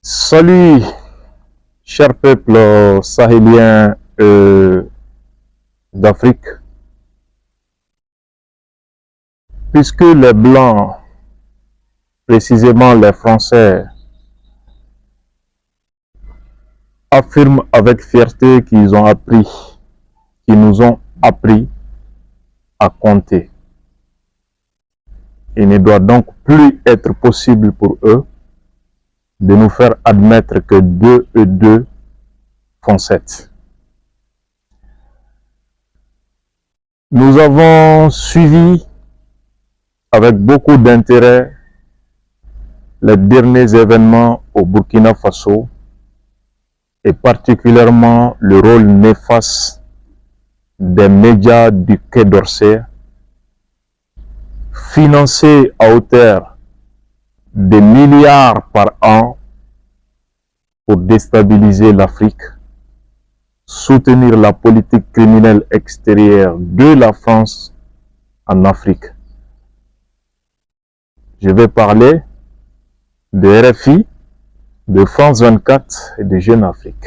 Salut, cher peuple sahélien d'Afrique. Puisque les Blancs, précisément les Français, affirment avec fierté qu'ils nous ont appris à compter. Il ne doit donc plus être possible pour eux de nous faire admettre que 2 et 2 font 7. Nous avons suivi avec beaucoup d'intérêt les derniers événements au Burkina Faso et particulièrement le rôle néfaste des médias du Quai d'Orsay, financés à hauteur de milliards par an pour déstabiliser l'Afrique, soutenir la politique criminelle extérieure de la France en Afrique. Je vais parler de RFI, de France 24 et de Jeune Afrique.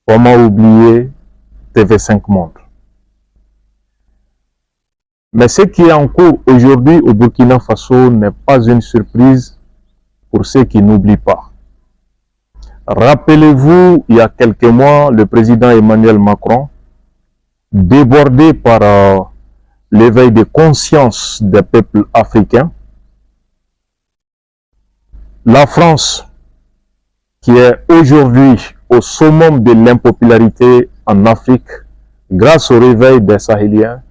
Comment oublier TV5 Monde? Mais ce qui est en cours aujourd'hui au Burkina Faso n'est pas une surprise pour ceux qui n'oublient pas. Rappelez-vous, il y a quelques mois, le président Emmanuel Macron, débordé par l'éveil de conscience des peuples africains, la France, qui est aujourd'hui au summum de l'impopularité en Afrique, grâce au réveil des Sahéliens,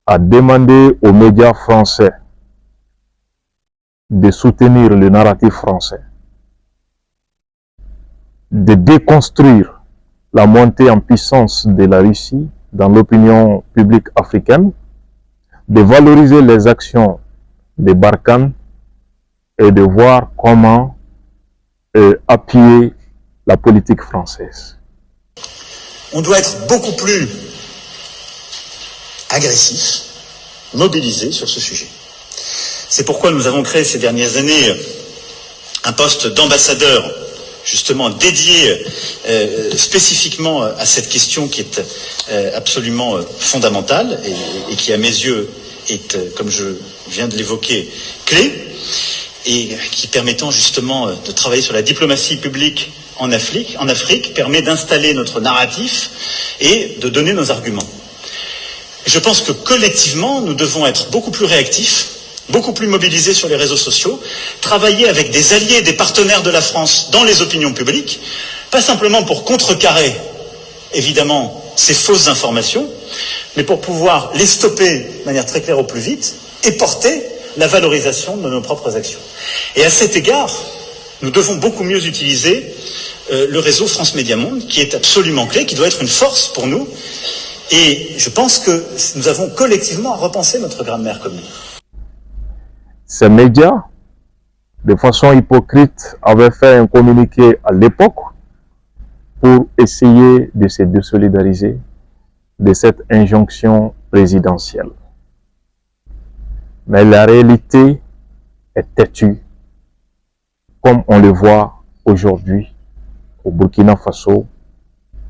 a demandé aux médias français de soutenir le narratif français, de déconstruire la montée en puissance de la Russie dans l'opinion publique africaine, de valoriser les actions de Barkhane et de voir comment appuyer la politique française. On doit être beaucoup plus agressif, mobilisé sur ce sujet. C'est pourquoi nous avons créé ces dernières années un poste d'ambassadeur justement dédié spécifiquement à cette question qui est absolument fondamentale et qui à mes yeux est, comme je viens de l'évoquer, clé et qui permettant justement de travailler sur la diplomatie publique en Afrique permet d'installer notre narratif et de donner nos arguments. Je pense que collectivement, nous devons être beaucoup plus réactifs, beaucoup plus mobilisés sur les réseaux sociaux, travailler avec des alliés, des partenaires de la France dans les opinions publiques, pas simplement pour contrecarrer, évidemment, ces fausses informations, mais pour pouvoir les stopper de manière très claire au plus vite et porter la valorisation de nos propres actions. Et à cet égard, nous devons beaucoup mieux utiliser le réseau France Média Monde, qui est absolument clé, qui doit être une force pour nous. Et je pense que nous avons collectivement à repenser notre grammaire commune. Ces médias, de façon hypocrite, avaient fait un communiqué à l'époque pour essayer de se désolidariser de cette injonction présidentielle. Mais la réalité est têtue, comme on le voit aujourd'hui au Burkina Faso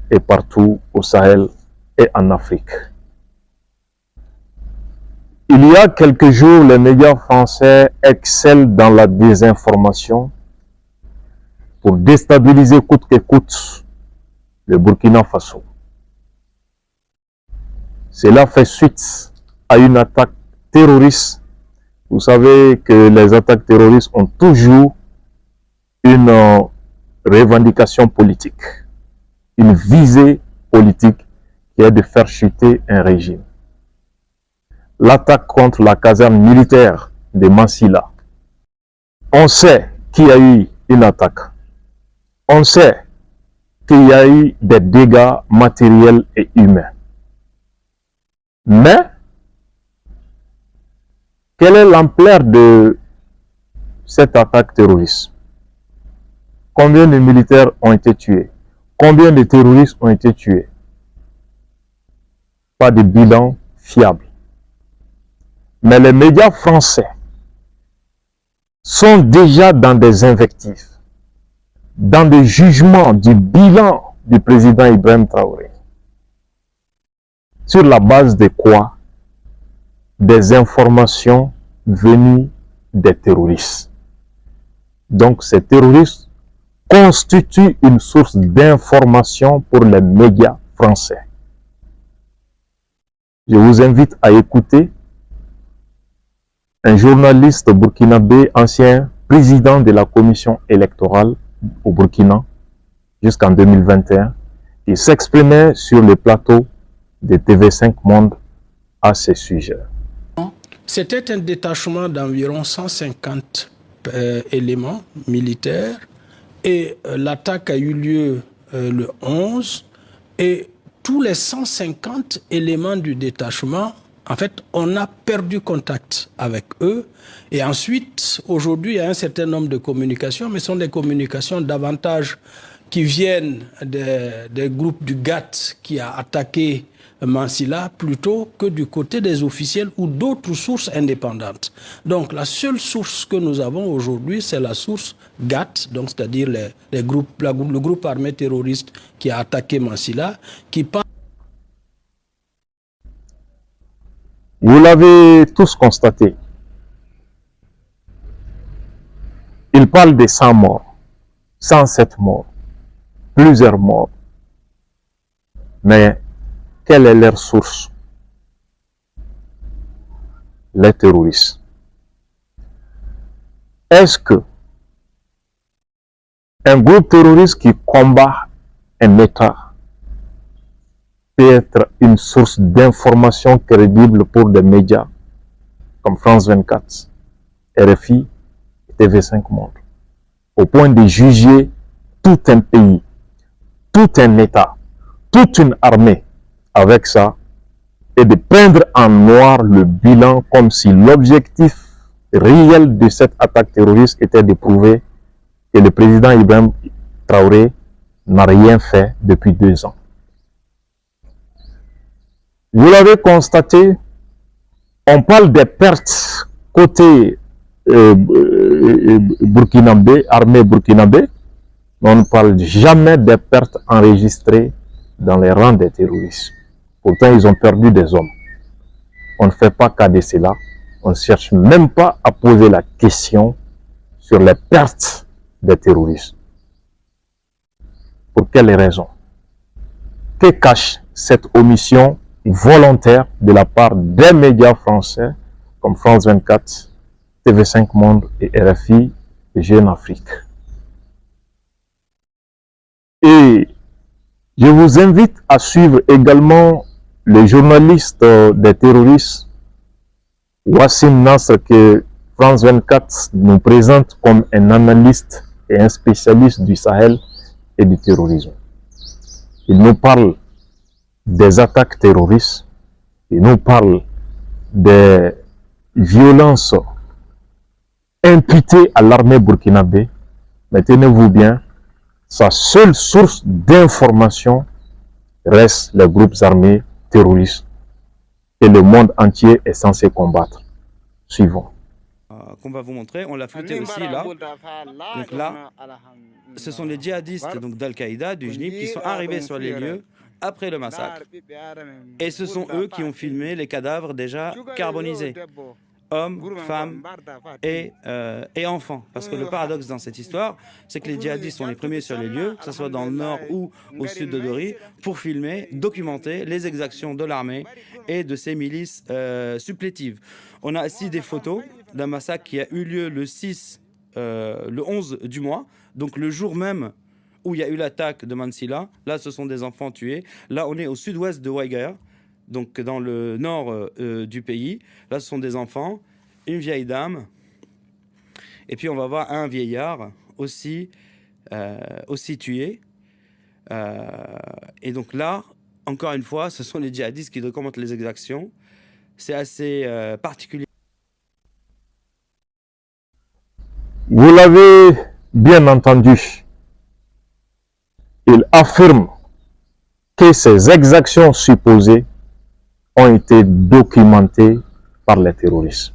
et partout au Sahel et en Afrique. Il y a quelques jours, les médias français excellent dans la désinformation pour déstabiliser coûte que coûte le Burkina Faso. Cela fait suite à une attaque terroriste. Vous savez que les attaques terroristes ont toujours une revendication politique, une visée politique qui est de faire chuter un régime. L'attaque contre la caserne militaire de Mansilla. On sait qu'il y a eu une attaque. On sait qu'il y a eu des dégâts matériels et humains. Mais, quelle est l'ampleur de cette attaque terroriste? Combien de militaires ont été tués? Combien de terroristes ont été tués? Pas de bilan fiable. Mais les médias français sont déjà dans des invectives, dans des jugements du bilan du président Ibrahim Traoré. Sur la base de quoi? Des informations venues des terroristes. Donc ces terroristes constituent une source d'information pour les médias français. Je vous invite à écouter un journaliste burkinabé, ancien président de la commission électorale au Burkina jusqu'en 2021, qui s'exprimait sur le plateau de TV5 Monde à ce sujet. C'était un détachement d'environ 150 éléments militaires et l'attaque a eu lieu le 11 et tous les 150 éléments du détachement, en fait, on a perdu contact avec eux. Et ensuite, aujourd'hui, il y a un certain nombre de communications, mais ce sont des communications davantage qui viennent des groupes du GATT qui a attaqué Mansilla plutôt que du côté des officiels ou d'autres sources indépendantes. Donc la seule source que nous avons aujourd'hui, c'est la source GATT, donc c'est-à-dire le groupe armé terroriste qui a attaqué Mansilla, qui parle... Vous l'avez tous constaté. Il parle de 100 morts, 107 morts, plusieurs morts. Mais quelle est leur source? Les terroristes. Est-ce que un groupe terroriste qui combat un État peut être une source d'information crédible pour des médias comme France 24, RFI et TV5 Monde, au point de juger tout un pays, tout un État, toute une armée avec ça, et de peindre en noir le bilan comme si l'objectif réel de cette attaque terroriste était de prouver que le président Ibrahim Traoré n'a rien fait depuis 2 ans. Vous l'avez constaté, on parle des pertes côté burkinabé, armée burkinabé, mais on ne parle jamais des pertes enregistrées dans les rangs des terroristes. Pourtant, ils ont perdu des hommes. On ne fait pas cas de cela. On ne cherche même pas à poser la question sur les pertes des terroristes. Pour quelles raisons? Que cache cette omission volontaire de la part des médias français comme France 24, TV5 Monde et RFI et Jeune Afrique? Et je vous invite à suivre également le journaliste des terroristes, Wassim Nasr, que France 24 nous présente comme un analyste et un spécialiste du Sahel et du terrorisme. Il nous parle des attaques terroristes, il nous parle des violences imputées à l'armée burkinabé, mais tenez-vous bien, sa seule source d'information reste les groupes armés terroristes et le monde entier est censé combattre. Suivons. Qu'on va vous montrer, on l'a flouté aussi là. Donc là, ce sont les djihadistes d'Al-Qaïda, du JNIP, qui sont arrivés sur les lieux après le massacre. Et ce sont eux qui ont filmé les cadavres déjà carbonisés. Hommes, femmes et enfants. Parce que le paradoxe dans cette histoire, c'est que les djihadistes sont les premiers sur les lieux, que ce soit dans le nord ou au sud de Dori, pour filmer, documenter les exactions de l'armée et de ses milices supplétives. On a ici des photos d'un massacre qui a eu lieu le 11 du mois, donc le jour même où il y a eu l'attaque de Mansilla. Là, ce sont des enfants tués. Là, on est au sud-ouest de Ouaïgaya, donc dans le nord du pays. Là, ce sont des enfants, une vieille dame, et puis on va voir un vieillard aussi tué. Et donc là, encore une fois, ce sont les djihadistes qui documentent les exactions. C'est assez particulier. Vous l'avez bien entendu, il affirme que ces exactions supposées ont été documentées par les terroristes.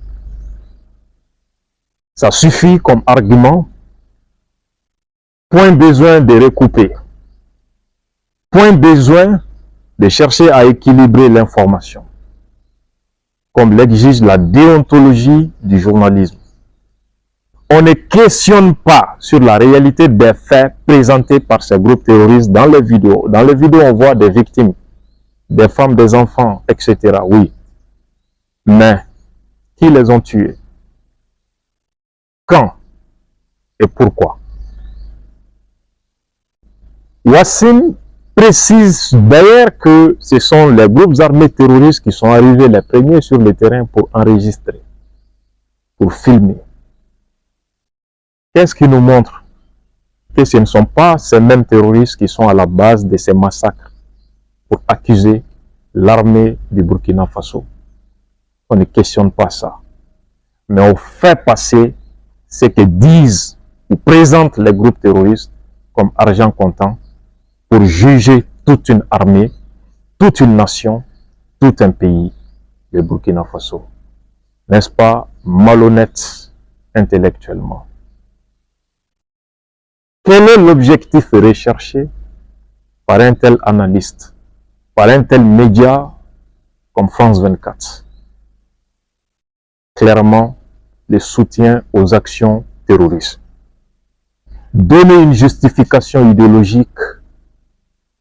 Ça suffit comme argument. Point besoin de recouper. Point besoin de chercher à équilibrer l'information, comme l'exige la déontologie du journalisme. On ne questionne pas sur la réalité des faits présentés par ces groupes terroristes dans les vidéos. Dans les vidéos, on voit des victimes, des femmes, des enfants, etc. Oui. Mais, qui les ont tués? Quand? Et pourquoi? Wassim précise d'ailleurs que ce sont les groupes armés terroristes qui sont arrivés les premiers sur le terrain pour enregistrer, pour filmer. Qu'est-ce qui nous montre que ce ne sont pas ces mêmes terroristes qui sont à la base de ces massacres pour accuser l'armée du Burkina Faso? On ne questionne pas ça. Mais on fait passer ce que disent ou présentent les groupes terroristes comme argent comptant pour juger toute une armée, toute une nation, tout un pays, le Burkina Faso. N'est-ce pas malhonnête intellectuellement? Quel est l'objectif recherché par un tel analyste, par un tel média comme France 24? Clairement, le soutien aux actions terroristes. Donner une justification idéologique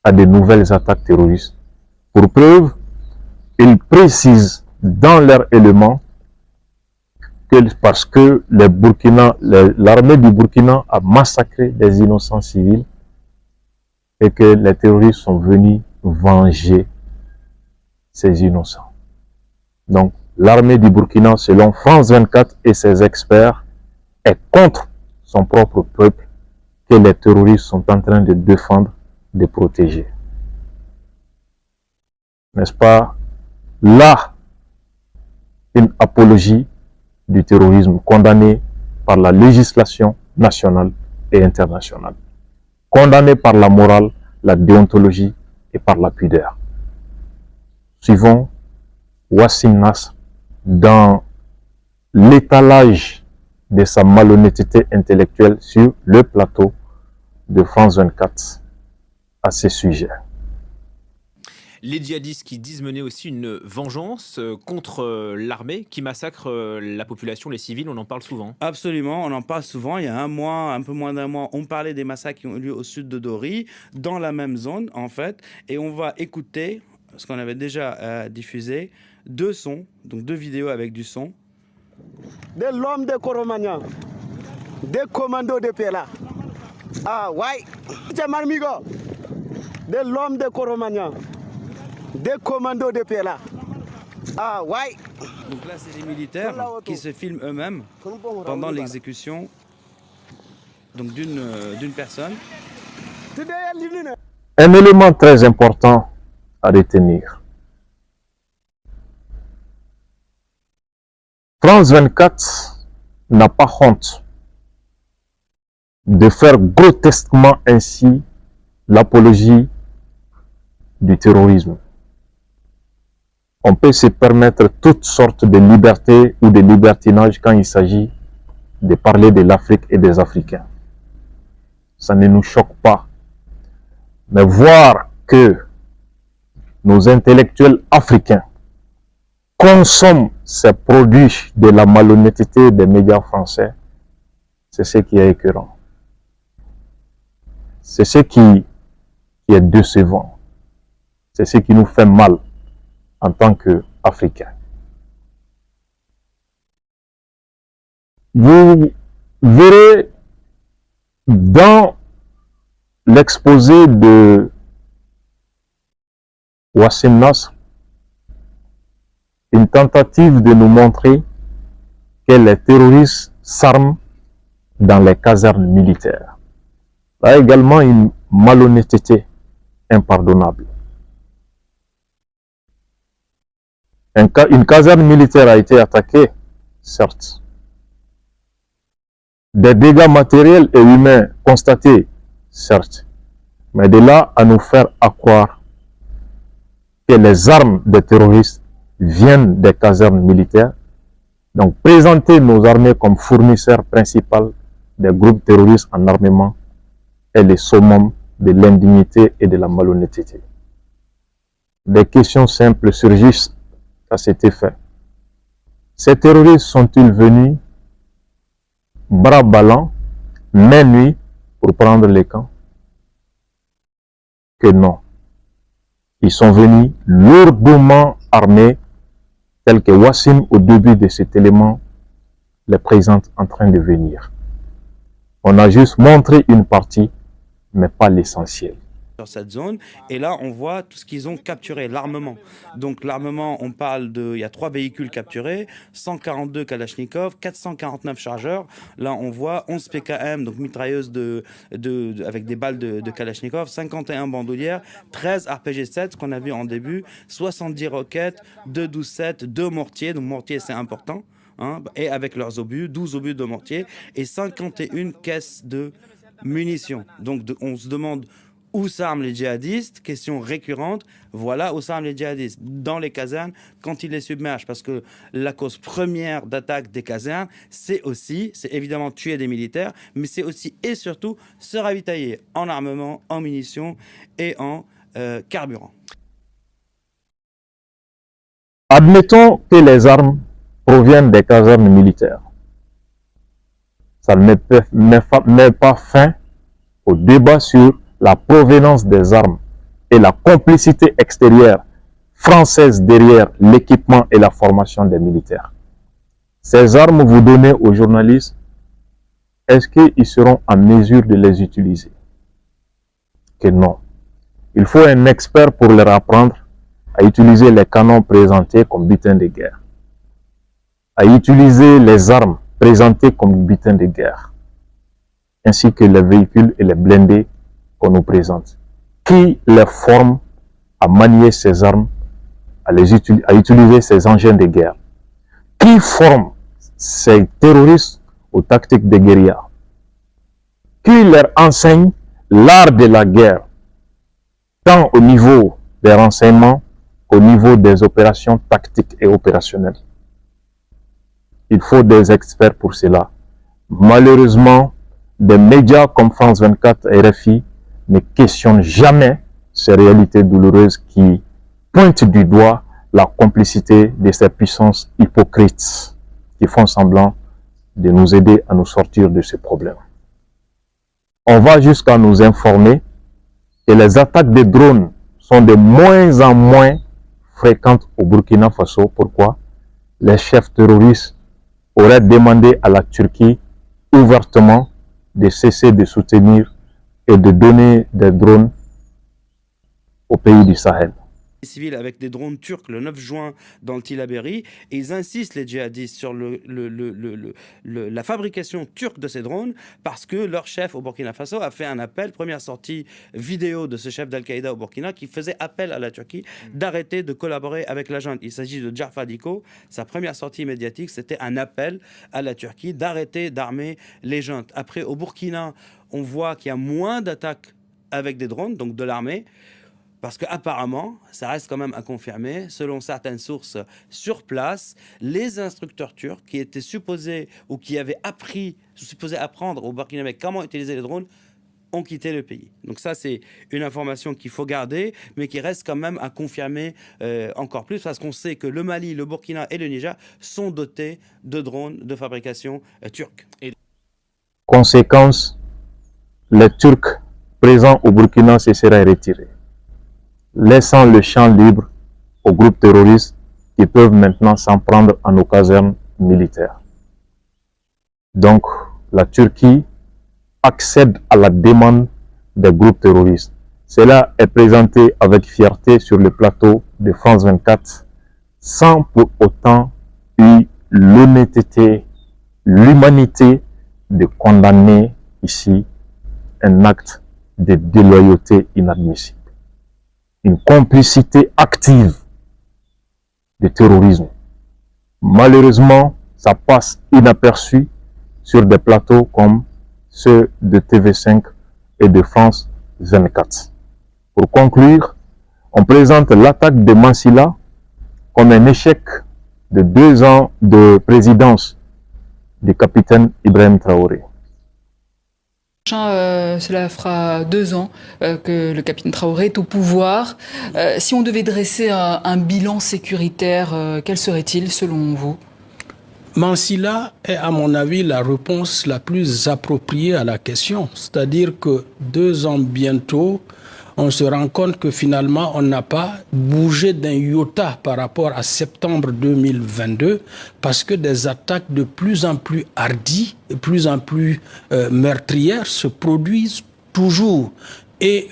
à de nouvelles attaques terroristes. Pour preuve, ils précisent dans leur élément que parce que l'armée du Burkina a massacré des innocents civils et que les terroristes sont venus venger ces innocents. Donc, l'armée du Burkina, selon France 24 et ses experts, est contre son propre peuple que les terroristes sont en train de défendre, de protéger. N'est-ce pas là une apologie du terrorisme condamnée par la législation nationale et internationale, condamnée par la morale, la déontologie et par la pudeur. Suivons Wassim Nasr dans l'étalage de sa malhonnêteté intellectuelle sur le plateau de France 24 à ce sujet. Les djihadistes qui disent mener aussi une vengeance contre l'armée qui massacre la population, les civils, on en parle souvent. Absolument, on en parle souvent. Il y a un mois, un peu moins d'un mois, on parlait des massacres qui ont eu lieu au sud de Dori, dans la même zone en fait. Et on va écouter, ce qu'on avait déjà diffusé, deux sons, donc deux vidéos avec du son. De l'homme de Koromagnan, des commandos de Pela. Ah ouais, c'est Marmigo. De l'homme de Koromagnan, des commandos de Pela. Ah ouais. Donc là, c'est des militaires qui se filment eux-mêmes pendant l'exécution d'une personne. Un élément très important à retenir. France 24 n'a pas honte de faire grotesquement ainsi l'apologie du terrorisme. On peut se permettre toutes sortes de libertés ou de libertinage quand il s'agit de parler de l'Afrique et des Africains. Ça ne nous choque pas. Mais voir que nos intellectuels africains consomment ces produits de la malhonnêteté des médias français, c'est ce qui est écœurant. C'est ce qui est décevant. C'est ce qui nous fait mal en tant qu'Africains. Vous verrez dans l'exposé de Wassim Nasr une tentative de nous montrer que les terroristes s'arment dans les casernes militaires. Là également une malhonnêteté impardonnable. Une caserne militaire a été attaquée, certes. Des dégâts matériels et humains constatés, certes. Mais de là à nous faire croire que les armes des terroristes viennent des casernes militaires, Donc, présenter nos armées comme fournisseurs principaux des groupes terroristes en armement est le summum de l'indignité et de la malhonnêteté. Des questions simples surgissent à cet effet. Ces terroristes sont-ils venus bras ballants, main nuit, pour prendre les camps? Que non. Ils sont venus lourdement armés, tel que Wassim, au début de cet élément, les présente en train de venir. On a juste montré une partie, mais pas l'essentiel. Sur cette zone, et là on voit tout ce qu'ils ont capturé, l'armement. Donc l'armement, on parle de, il y a 3 véhicules capturés, 142 Kalachnikov, 449 chargeurs. Là on voit 11 PKM, donc mitrailleuses avec des balles de Kalachnikov, 51 bandoulières, 13 RPG-7, ce qu'on a vu en début, 70 roquettes, 2 12-7, 2 mortiers, donc mortier c'est important, hein, et avec leurs obus, 12 obus de mortier, et 51 caisses de munitions. Donc on se demande où s'arment les djihadistes, question récurrente, voilà où s'arment les djihadistes, dans les casernes, quand ils les submergent, parce que la cause première d'attaque des casernes, c'est évidemment tuer des militaires, mais c'est aussi et surtout se ravitailler en armement, en munitions et en carburant. Admettons que les armes proviennent des casernes militaires. Ça ne met pas fin au débat sur la provenance des armes et la complicité extérieure française derrière l'équipement et la formation des militaires. Ces armes, vous donnez aux journalistes, est-ce qu'ils seront en mesure de les utiliser? Que non. Il faut un expert pour leur apprendre à utiliser les canons présentés comme butin de guerre, à utiliser les armes présentées comme butin de guerre, ainsi que les véhicules et les blindés qu'on nous présente. Qui les forme à manier ces armes, à utiliser ces engins de guerre? Qui forme ces terroristes aux tactiques de guérilla? Qui leur enseigne l'art de la guerre, tant au niveau des renseignements qu'au niveau des opérations tactiques et opérationnelles? Il faut des experts pour cela. Malheureusement, des médias comme France 24 et RFI ne questionnent jamais ces réalités douloureuses qui pointent du doigt la complicité de ces puissances hypocrites qui font semblant de nous aider à nous sortir de ce problème. On va jusqu'à nous informer que les attaques de drones sont de moins en moins fréquentes au Burkina Faso. Pourquoi? Les chefs terroristes auraient demandé à la Turquie ouvertement de cesser de soutenir et de donner des drones au pays du Sahel. Civils avec des drones turcs le 9 juin dans le Tillabéri, et ils insistent, les djihadistes, sur la fabrication turque de ces drones, parce que leur chef au Burkina Faso a fait un appel, première sortie vidéo de ce chef d'Al-Qaïda au Burkina, qui faisait appel à la Turquie d'arrêter de collaborer avec la junte. Il s'agit de Jafar Diko. Sa première sortie médiatique, c'était un appel à la Turquie d'arrêter d'armer les juntes. Après, au Burkina, on voit qu'il y a moins d'attaques avec des drones, donc de l'armée, parce qu'apparemment, ça reste quand même à confirmer, selon certaines sources sur place, les instructeurs turcs qui étaient supposés ou qui avaient supposés apprendre au Burkinabé comment utiliser les drones ont quitté le pays. Donc ça, c'est une information qu'il faut garder, mais qui reste quand même à confirmer encore plus, parce qu'on sait que le Mali, le Burkina et le Niger sont dotés de drones de fabrication turque. Conséquence, les Turcs présents au Burkina se seraient retirés, laissant le champ libre aux groupes terroristes qui peuvent maintenant s'en prendre à nos casernes militaires. Donc, la Turquie accède à la demande des groupes terroristes. Cela est présenté avec fierté sur le plateau de France 24, sans pour autant eu l'honnêteté, l'humanité de condamner ici un acte de déloyauté inadmissible. Une complicité active de terrorisme. Malheureusement, ça passe inaperçu sur des plateaux comme ceux de TV5 et de France 24. Pour conclure, on présente l'attaque de Mansilla comme un échec de 2 ans de présidence du capitaine Ibrahim Traoré. Cela fera 2 ans que le capitaine Traoré est au pouvoir. Si on devait dresser un bilan sécuritaire, quel serait-il selon vous? Mansilla est, à mon avis, la réponse la plus appropriée à la question. C'est-à-dire que 2 ans bientôt, on se rend compte que finalement, on n'a pas bougé d'un iota par rapport à septembre 2022 parce que des attaques de plus en plus hardies, de plus en plus meurtrières se produisent toujours. Et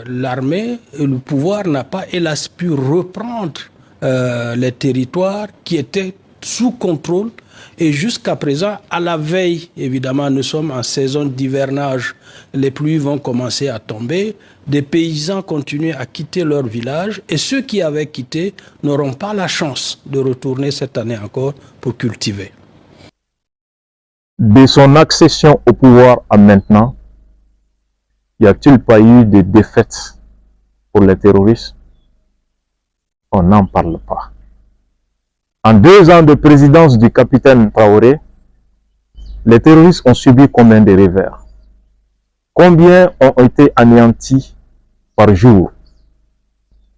l'armée, le pouvoir n'a pas, hélas, pu reprendre les territoires qui étaient sous contrôle. Et jusqu'à présent, à la veille, évidemment, nous sommes en saison d'hivernage, les pluies vont commencer à tomber, des paysans continuent à quitter leur village et ceux qui avaient quitté n'auront pas la chance de retourner cette année encore pour cultiver. De son accession au pouvoir à maintenant, y a-t-il pas eu de défaites pour les terroristes? On n'en parle pas. En 2 ans de présidence du capitaine Traoré, les terroristes ont subi combien de revers? Combien ont été anéantis par jour?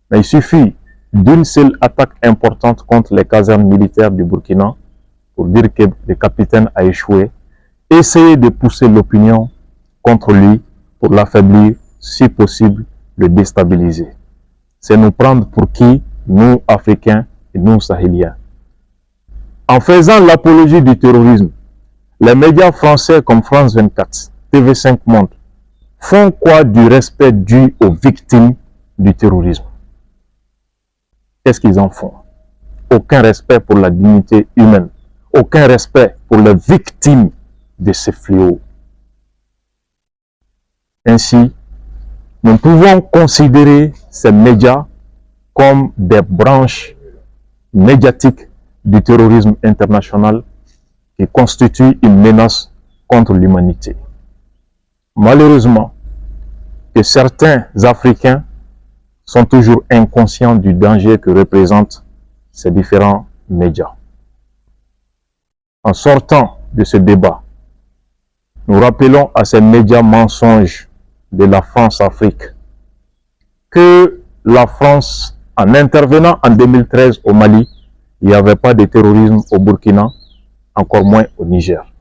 Mais il suffit d'une seule attaque importante contre les casernes militaires du Burkina pour dire que le capitaine a échoué. Essayez de pousser l'opinion contre lui pour l'affaiblir, si possible, le déstabiliser. C'est nous prendre pour qui? Nous, Africains et nous, Sahéliens. En faisant l'apologie du terrorisme, les médias français comme France 24, TV5 Monde, font quoi du respect dû aux victimes du terrorisme? Qu'est-ce qu'ils en font? Aucun respect pour la dignité humaine, aucun respect pour les victimes de ces fléaux. Ainsi, nous pouvons considérer ces médias comme des branches médiatiques du terrorisme international qui constitue une menace contre l'humanité. Malheureusement, que certains Africains sont toujours inconscients du danger que représentent ces différents médias. En sortant de ce débat, nous rappelons à ces médias mensonges de la France-Afrique que la France, en intervenant en 2013 au Mali, il n'y avait pas de terrorisme au Burkina, encore moins au Niger.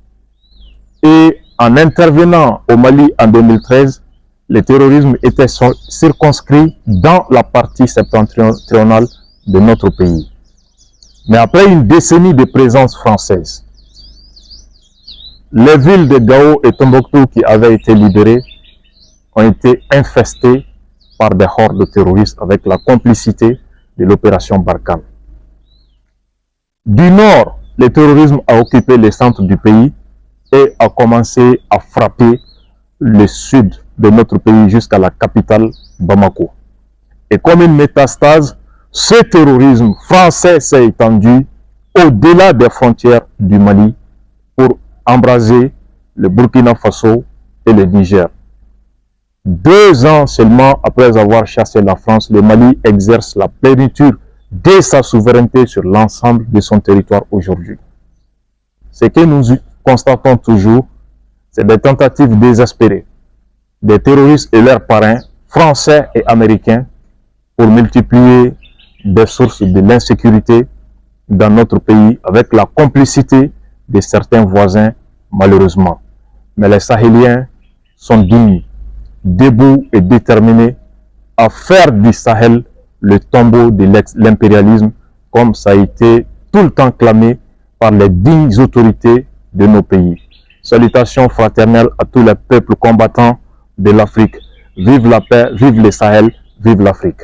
Et en intervenant au Mali en 2013, le terrorisme était circonscrit dans la partie septentrionale de notre pays. Mais après une décennie de présence française, les villes de Gao et Tombouctou qui avaient été libérées ont été infestées par des hordes terroristes avec la complicité de l'opération Barkhane. Du nord, le terrorisme a occupé le centre du pays et a commencé à frapper le sud de notre pays jusqu'à la capitale Bamako. Et comme une métastase, ce terrorisme français s'est étendu au-delà des frontières du Mali pour embraser le Burkina Faso et le Niger. 2 ans seulement après avoir chassé la France, le Mali exerce la plénitude de sa souveraineté sur l'ensemble de son territoire aujourd'hui. Ce que nous constatons toujours, c'est des tentatives désespérées des terroristes et leurs parrains, français et américains, pour multiplier des sources de l'insécurité dans notre pays avec la complicité de certains voisins, malheureusement. Mais les Sahéliens sont dignes, debout et déterminés à faire du Sahel le tombeau de l'impérialisme, comme ça a été tout le temps clamé par les dignes autorités de nos pays. Salutations fraternelles à tous les peuples combattants de l'Afrique. Vive la paix, vive le Sahel, vive l'Afrique.